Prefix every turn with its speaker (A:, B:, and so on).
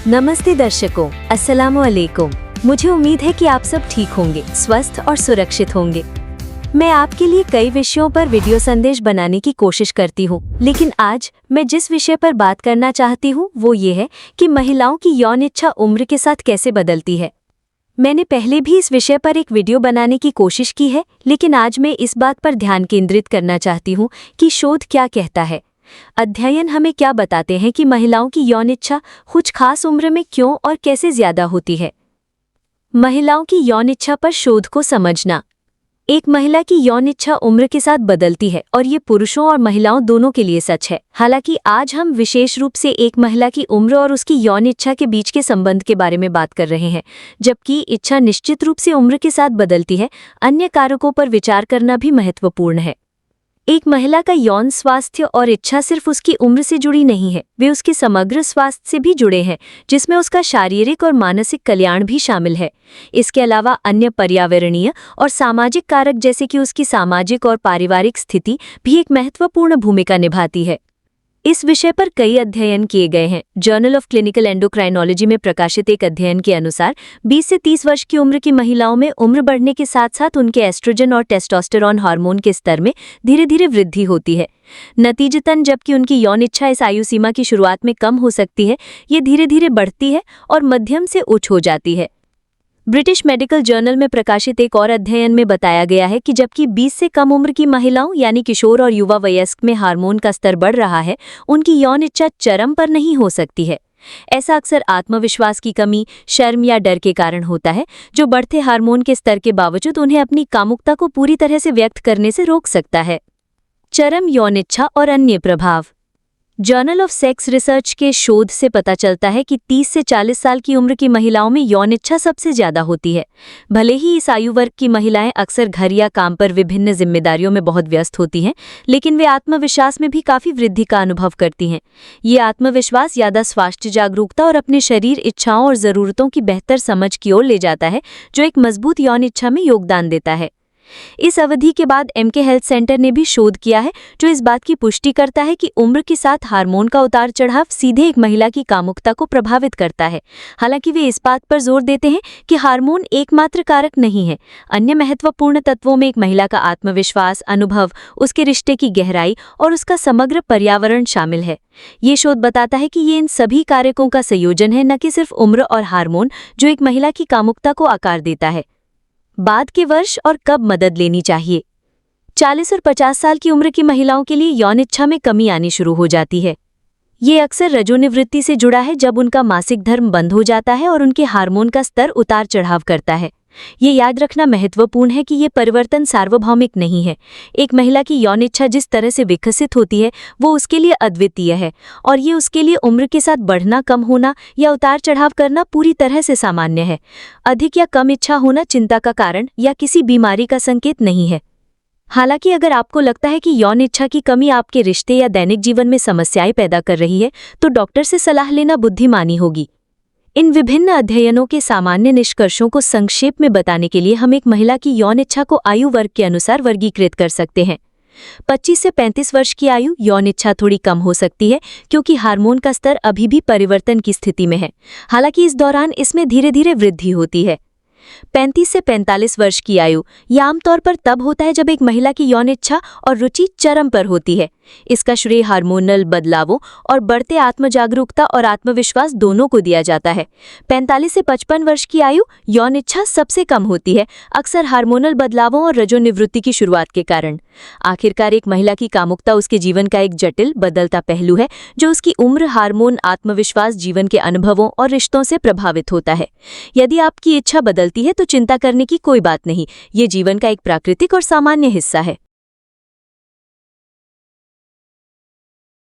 A: नमस्ते दर्शकों, अस्सलामु अलैकुम। मुझे उम्मीद है कि आप सब ठीक होंगे, स्वस्थ और सुरक्षित होंगे। मैं आपके लिए कई विषयों पर वीडियो संदेश बनाने की कोशिश करती हूँ, लेकिन आज मैं जिस विषय पर बात करना चाहती हूँ वो ये है कि महिलाओं की यौन इच्छा उम्र के साथ कैसे बदलती है। मैंने पहले भी इस विषय पर एक वीडियो बनाने की कोशिश की है, लेकिन आज मैं इस बात पर ध्यान केंद्रित करना चाहती हूँ कि शोध क्या कहता है। अध्ययन हमें क्या बताते हैं कि महिलाओं की यौन इच्छा कुछ खास उम्र में क्यों और कैसे ज्यादा होती है। महिलाओं की यौन इच्छा पर शोध को समझना। एक महिला की यौन इच्छा उम्र के साथ बदलती है और ये पुरुषों और महिलाओं दोनों के लिए सच है। हालांकि आज हम विशेष रूप से एक महिला की उम्र और उसकी यौन इच्छा के बीच के संबंध के बारे में बात कर रहे हैं। जबकि इच्छा निश्चित रूप से उम्र के साथ बदलती है, अन्य कारकों पर विचार करना भी महत्वपूर्ण है। एक महिला का यौन स्वास्थ्य और इच्छा सिर्फ उसकी उम्र से जुड़ी नहीं है, वे उसके समग्र स्वास्थ्य से भी जुड़े हैं, जिसमें उसका शारीरिक और मानसिक कल्याण भी शामिल है। इसके अलावा अन्य पर्यावरणीय और सामाजिक कारक जैसे कि उसकी सामाजिक और पारिवारिक स्थिति भी एक महत्वपूर्ण भूमिका निभाती है। इस विषय पर कई अध्ययन किए गए हैं। जर्नल ऑफ क्लिनिकल एंडोक्राइनोलॉजी में प्रकाशित एक अध्ययन के अनुसार 20 से 30 वर्ष की उम्र की महिलाओं में उम्र बढ़ने के साथ साथ उनके एस्ट्रोजन और टेस्टोस्टेरॉन हार्मोन के स्तर में धीरे धीरे वृद्धि होती है। नतीजतन जबकि उनकी यौन इच्छा इस आयु सीमा की शुरुआत में कम हो सकती है, ये धीरे धीरे बढ़ती है और मध्यम से उच्च हो जाती है। ब्रिटिश मेडिकल जर्नल में प्रकाशित एक और अध्ययन में बताया गया है कि जबकि 20 से कम उम्र की महिलाओं यानी किशोर और युवा वयस्क में हार्मोन का स्तर बढ़ रहा है, उनकी यौन इच्छा चरम पर नहीं हो सकती है। ऐसा अक्सर आत्मविश्वास की कमी, शर्म या डर के कारण होता है, जो बढ़ते हार्मोन के स्तर के बावजूद उन्हें अपनी कामुकता को पूरी तरह से व्यक्त करने से रोक सकता है। चरम यौन इच्छा और अन्य प्रभाव। जर्नल ऑफ सेक्स रिसर्च के शोध से पता चलता है कि 30 से 40 साल की उम्र की महिलाओं में यौन इच्छा सबसे ज्यादा होती है। भले ही इस आयु वर्ग की महिलाएं अक्सर घर या काम पर विभिन्न जिम्मेदारियों में बहुत व्यस्त होती हैं, लेकिन वे आत्मविश्वास में भी काफी वृद्धि का अनुभव करती हैं। ये आत्मविश्वास ज्यादा स्वास्थ्य जागरूकता और अपने शरीर, इच्छाओं और जरूरतों की बेहतर समझ की ओर ले जाता है, जो एक मजबूत यौन इच्छा में योगदान देता है। इस अवधि के बाद एमके हेल्थ सेंटर ने भी शोध किया है, जो इस बात की पुष्टि करता है कि उम्र के साथ हार्मोन का उतार चढ़ाव सीधे एक महिला की कामुकता को प्रभावित करता है। हालांकि वे इस बात पर जोर देते हैं कि हार्मोन एकमात्र कारक नहीं है। अन्य महत्वपूर्ण तत्वों में एक महिला का आत्मविश्वास, अनुभव, उसके रिश्ते की गहराई और उसका समग्र पर्यावरण शामिल है। ये शोध बताता है कि ये इन सभी कारकों का संयोजन है, न कि सिर्फ उम्र और हार्मोन, जो एक महिला की कामुकता को आकार देता है। बाद के वर्ष और कब मदद लेनी चाहिए। 40 और 50 साल की उम्र की महिलाओं के लिए यौन इच्छा में कमी आनी शुरू हो जाती है। ये अक्सर रजोनिवृत्ति से जुड़ा है, जब उनका मासिक धर्म बंद हो जाता है और उनके हार्मोन का स्तर उतार चढ़ाव करता है। ये याद रखना महत्वपूर्ण है कि ये परिवर्तन सार्वभौमिक नहीं है। एक महिला की यौन इच्छा जिस तरह से विकसित होती है वो उसके लिए अद्वितीय है, और ये उसके लिए उम्र के साथ बढ़ना, कम होना या उतार चढ़ाव करना पूरी तरह से सामान्य है। अधिक या कम इच्छा होना चिंता का कारण या किसी बीमारी का संकेत नहीं है। हालांकि अगर आपको लगता है कि यौन इच्छा की कमी आपके रिश्ते या दैनिक जीवन में समस्याएं पैदा कर रही है, तो डॉक्टर से सलाह लेना बुद्धिमानी होगी। इन विभिन्न अध्ययनों के सामान्य निष्कर्षों को संक्षेप में बताने के लिए हम एक महिला की यौन इच्छा को आयु वर्ग के अनुसार वर्गीकृत कर सकते हैं। 25 से 35 वर्ष की आयु यौन इच्छा थोड़ी कम हो सकती है, क्योंकि हार्मोन का स्तर अभी भी परिवर्तन की स्थिति में है। हालांकि इस दौरान इसमें धीरे धीरे वृद्धि होती है। 35 से 45 वर्ष की आयु यह आमतौर पर तब होता है जब एक महिला की यौन इच्छा और रुचि चरम पर होती है। इसका श्रेय हार्मोनल बदलावों और बढ़ते आत्मजागरूकता और आत्मविश्वास दोनों को दिया जाता है। 45 से 55 वर्ष की आयु यौन इच्छा सबसे कम होती है, अक्सर हार्मोनल बदलावों और रजोनिवृत्ति की शुरुआत के कारण। आखिरकार एक महिला की कामुकता उसके जीवन का एक जटिल बदलता पहलू है, जो उसकी उम्र, हार्मोन, आत्मविश्वास, जीवन के अनुभवों और रिश्तों से प्रभावित होता है। यदि आपकी इच्छा बदलती है तो चिंता करने की कोई बात नहीं, ये जीवन का एक प्राकृतिक और सामान्य हिस्सा है।